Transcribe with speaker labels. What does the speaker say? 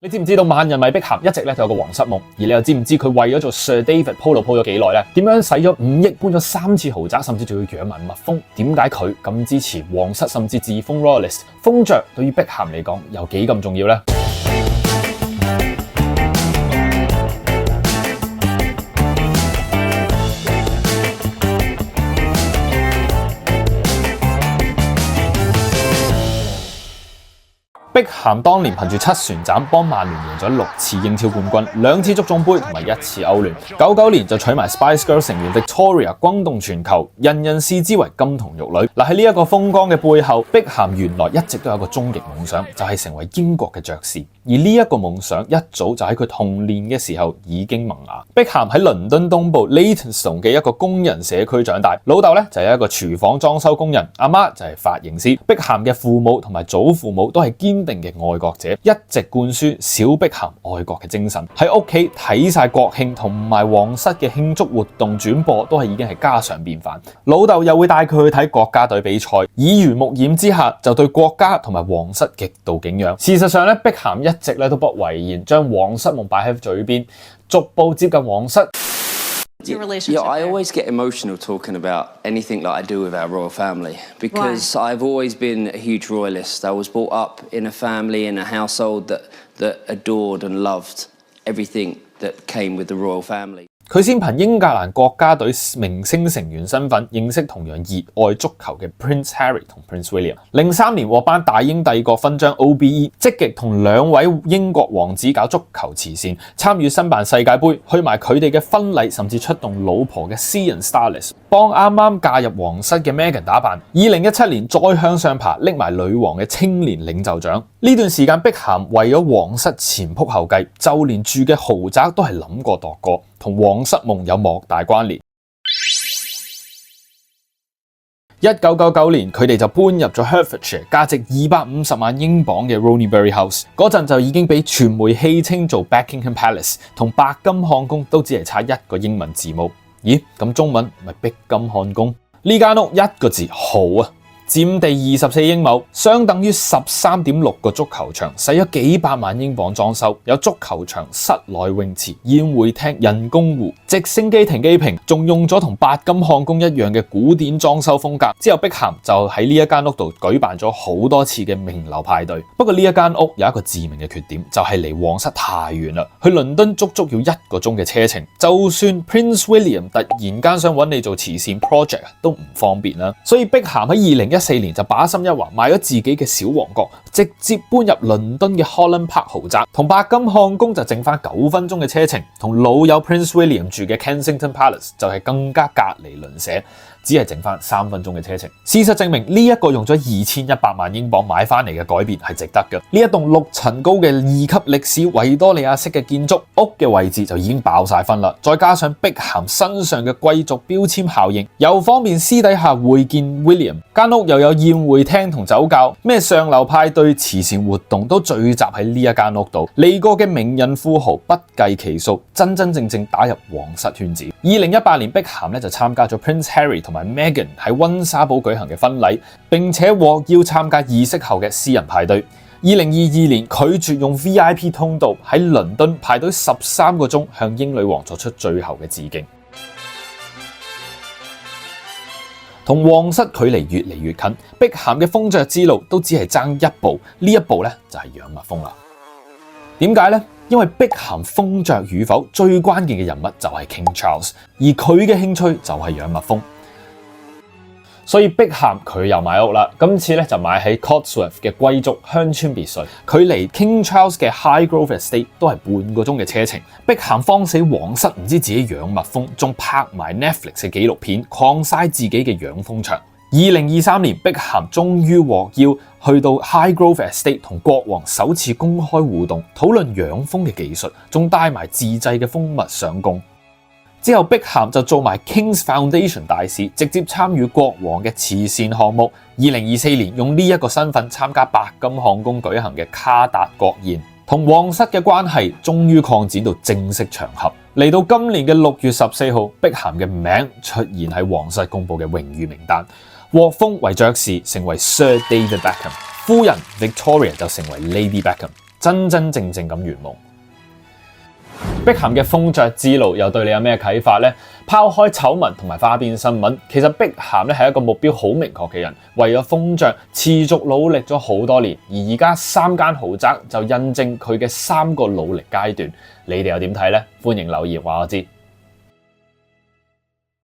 Speaker 1: 你知唔知道萬人迷碧咸一直都有個皇室夢？而你又知唔知佢為咗做 Sir David 鋪路鋪咗幾耐呢？點樣使咗5億搬咗3次豪宅，甚至仲要養埋蜜蜂？點解佢咁支持皇室，甚至自封 Royalist？ 封爵對於碧咸嚟講有幾咁重要呢？碧咸當年憑住7船斬幫曼聯贏咗6次英超冠軍、2次足總杯同埋1次歐聯。99年就娶埋 Spice Girls 成員 Victoria， 轟動全球，人人視之為金童玉女。喺呢一個風光嘅背後，碧咸原來一直都有個終極夢想，就係成為英國嘅爵士。而呢一個夢想一早就喺佢童年嘅時候已經萌芽。碧咸喺倫敦東部 Leytonstone 嘅一個工人社區長大，老豆咧就係一個廚房裝修工人，阿媽就係髮型師。碧咸嘅父母同埋祖父母都係堅定嘅愛國者，一直灌輸小碧咸愛國嘅精神。喺屋企睇晒國慶同埋皇室嘅慶祝活動轉播，都係已經係家常便飯。老豆又會帶佢去睇國家隊比賽，耳濡目染之下就對國家同埋皇室極度敬仰。事實上咧，碧咸一直都不諱言，將皇室夢擺喺嘴邊，逐步接近皇室。
Speaker 2: Yeah, I always get emotional talking about anything that I do with our royal family because I've always been a huge royalist. I was brought up in a family, in a household that adored and loved everything that came with the royal family.
Speaker 1: 佢先憑英格蘭國家隊明星成員身份認識同樣熱愛足球嘅 Prince Harry 同 Prince William。03年獲頒大英帝國勳章 OBE， 積極同2位英國王子搞足球慈善，參與申辦世界盃，去埋佢哋嘅婚禮，甚至出動老婆嘅私人 stylist， 幫啱啱嫁入皇室嘅 Meghan 打扮。2017年再向上爬，拎埋女王嘅青年領袖獎。呢段時間碧咸為咗皇室前仆後繼，就連住嘅豪宅都係諗過度過，同皇室夢有莫大關聯。1999年，佢哋就搬入咗 Hertfordshire， 價值250萬英鎊嘅 Ronniebury House。嗰陣就已經俾傳媒戲稱做 Buckingham Palace， 同白金漢宮都只係差1個英文字母。咦？咁中文咪碧金漢宮？呢間屋1個字好啊！佔地24英畝，相等於13.6個足球場，使咗幾百萬英鎊裝修，有足球場、室內泳池、宴會廳、人工湖、直升機停機坪，仲用咗同白金漢宮一樣嘅古典裝修風格。之後碧咸就喺呢一間屋度舉辦咗好多次嘅名流派對。不過呢一間屋有一個致命嘅缺點，就係離皇室太遠啦，去倫敦足足要1個鐘嘅車程。就算 Prince William 突然間想揾你做慈善 project 都唔方便啦。所以碧咸喺2014年就把心一橫，買咗自己嘅小王國，直接搬入倫敦嘅 Holland Park 豪宅，同白金漢宮就剩翻9分鐘嘅車程，同老友 Prince William 住嘅 Kensington Palace 就係更加隔離鄰舍，只係剩翻3分鐘嘅車程。事實證明呢一個用咗2100萬英鎊買翻嚟嘅改變係值得嘅。呢一棟6層高嘅2級歷史維多利亞式嘅建築，屋嘅位置就已經爆晒分啦，再加上碧咸身上嘅貴族標籤效應，又方便私底下會見 William。間屋又有宴會廳同酒窖，咩上流派對、慈善活動都聚集喺呢一間屋度。嚟過嘅名人富豪不計其數，真真正正打入皇室圈子。2018年碧咸就參加咗 Prince Harry同埋 Meghan 喺溫莎堡舉行嘅婚禮，並且獲邀參加儀式後嘅私人派對。2022年拒絕用 VIP 通道喺倫敦排隊13個鐘，向英女王作出最後嘅致敬。同皇室距離越嚟越近，碧咸嘅封爵之路都只係爭一步，呢一步咧就係養蜜蜂啦。點解呢？因為碧咸封爵與否，最關鍵嘅人物就係 King Charles， 而佢嘅興趣就係養蜜蜂。所以碧咸佢又買屋啦，今次咧就買喺 Cotsworth 嘅貴族鄉村別墅，距離 King Charles 嘅 Highgrove Estate 都係半個鐘嘅車程。碧咸慌死皇室，唔知自己養蜜蜂，仲拍埋 Netflix 嘅紀錄片，擴晒自己嘅養蜂場。2023年，碧咸終於獲邀去到 Highgrove Estate 同國王首次公開互動，討論養蜂嘅技術，仲帶埋自製嘅蜂蜜上宮。之後碧咸就做埋 King's Foundation 大使，直接參與國王嘅慈善項目。2024年用呢一個身份參加白金漢宮舉行嘅卡達國宴，同皇室嘅關係終於擴展到正式場合。嚟到今年嘅6月14號，碧咸嘅名出現喺皇室公佈嘅榮譽名單，獲封為爵士，成為 Sir David Beckham， 夫人 Victoria 就成為 Lady Beckham。真真正正咁圓夢。碧咸嘅封爵之路又對你有咩啟發呢？拋開醜聞同埋花邊新聞，其實碧咸咧係一個目標好明確嘅人，為咗封爵持續努力咗好多年，而家3間豪宅就印證佢嘅3個努力階段。你哋又點睇呢？歡迎留言話我知。